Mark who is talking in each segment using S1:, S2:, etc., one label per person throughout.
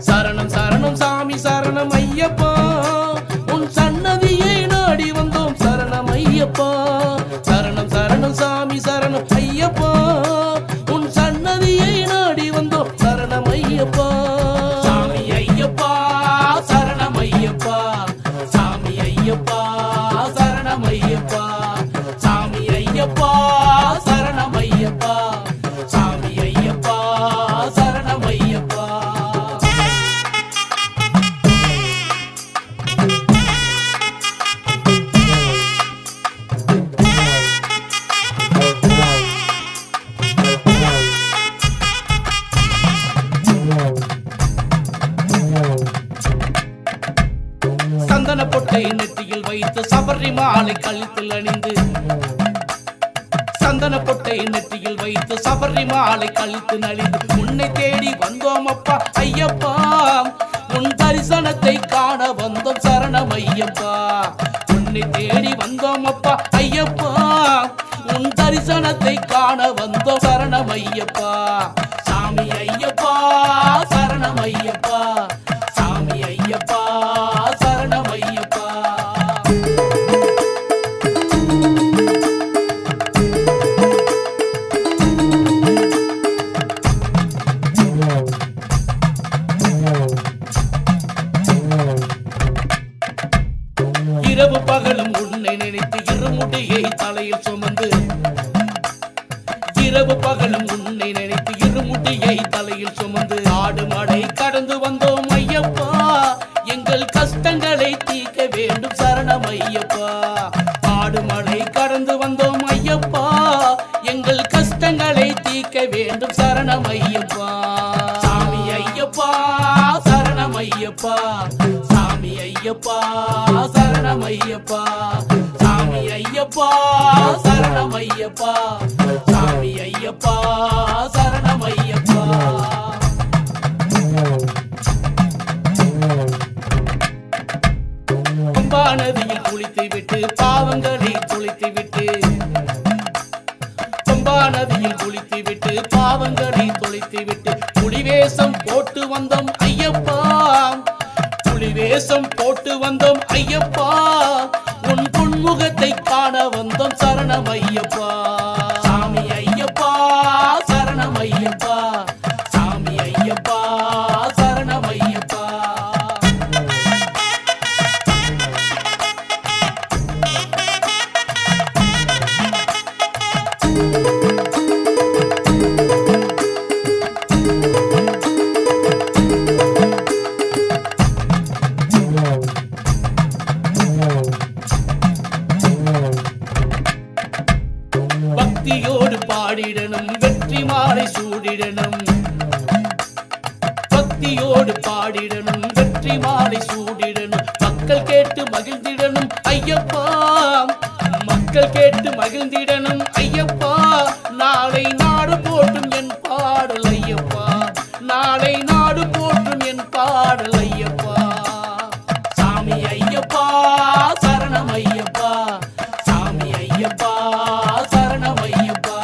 S1: சரணம் சரணம் சாமி சரணம் ஐயப்பா, உன் சன்னதியை நாடி வந்தோம் சரணம் ஐயப்பா. சரணம் சரணம் சாமி சரணம் ஐயப்பா, உன் சன்னதியை நாடி வந்தோம் சரணம் ஐயப்பா. சாமி ஐயப்பா சரணம் ஐயப்பா, சாமி ஐயப்பா சரணம் ஐயப்பா, சாமி ஐயப்பா சரணம் ஐயப்பா, சாமி ஐயப்பா சரணம் ஐயப்பா. சந்தன பொட்டை நெற்றியில் வைத்து சபரி மாலை கழுத்தில் அணிந்து, சந்தன பொட்டை நெற்றியில் வைத்து சபரி மாலை கழுத்தில் அணிந்து உன்னை தேடி வந்தோம் அப்பா ஐயப்பா. உன் தரிசனத்தை காண வந்தோம் சரணம் ஐயப்பா. உன்னை தேடி வந்தோம் அப்பா ஐயப்பா, உன் தரிசனத்தை காண வந்தோம் சரணம் ஐயப்பா. சாமி ஐயப்பா சரணம் ஐயப்பா, சாமி ஐயப்பா சரணம் ஐயப்பா. இரவு பகலும் உன்னை நினைத்து இருமுடியை தலையில் சுமந்து, இரவு பகலும் உன்னை நினைத்து இருமுடியை தலையில் சுமந்து ஆடு மடை கடந்து வந்தோம் ஐயப்பா. எங்கள் கஷ்டங்களை தீர்க்க வேண்டும் சரணம் ஐயப்பா. ஆடு மடை கடந்து வந்தோம் ஐயப்பா, எங்கள் கஷ்டங்களை தீர்க்க வேண்டும் சரணம் ஐயப்பா. சாமி ஐயப்பா சரணம் ஐயப்பா, சாமி ஐயப்பா சரணம் ஐயப்பா, சாமி ஐயப்பா சரணம் ஐயப்பா, சாமி ஐயப்பா சரணம் ஐயப்பா. பம்பா நதியில் குளித்து விட்டு பாவங்களை குளித்து விட்டு, பம்பா நதியில் குளித்து விட்டு பாவங்களை தொலைத்து விட்டு புலிவேஷம் போட்டு வந்தோம் ஐயப்பா. புலிவேஷம் போட்டு வந்தோம் ஐயப்பா, உன் பொன்முகத்தை காண வந்தோம் சரணம் ஐயப்பா. சாமி ஐயப்பா சரணம் ஐயப்பா, சாமி ஐயப்பா சரணம் ஐயப்பா. பக்தியோடு பாடிடணும் வெற்றி மாலை சூடிடணும், பக்தியோடு பாடிடணும் வெற்றி மாலை சூடிடணும். மக்கள் கேட்டு மகிழ்ந்திடணும் ஐயப்பா, மக்கள் கேட்டு மகிழ்ந்திடணும் ஐயப்பா. நாளை நாடு போட்டும் என் பாடல் ஐயப்பா, நாளை நாடு போட்டும் என் பாடல் ஐயப்பா. சாமி ஐயப்பா சரணம் ஐயப்பா, சாமி ஐயப்பா சரணம் ஐயப்பா.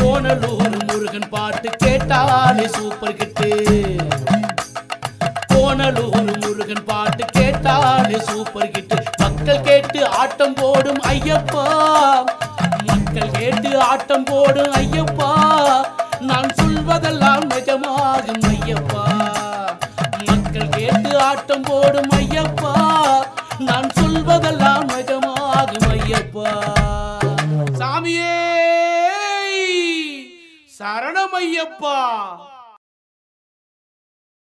S1: கோணலூர் முருகன் பாட்டு கேட்டாலே சூப்பர் கிட்டு, கோணலூர் முருகன் பாட்டு கேட்டாலே சூப்பர் கிட்டு. மக்கள் கேட்டு ஆட்டம் போடும் ஐயப்பா, மக்கள் கேட்டு ஆட்டம் போடும் ஐயப்பா. நான் சொல்வதெல்லாம் நிஜமாகும் ஐயப்பா, மக்கள் கேட்டு ஆட்டம் போடும் ஐயப்பா. நான் சொல்வதெல்லாம் நிஜமாகும் ஐயப்பா. சாமியே சரணம் ஐயப்பா.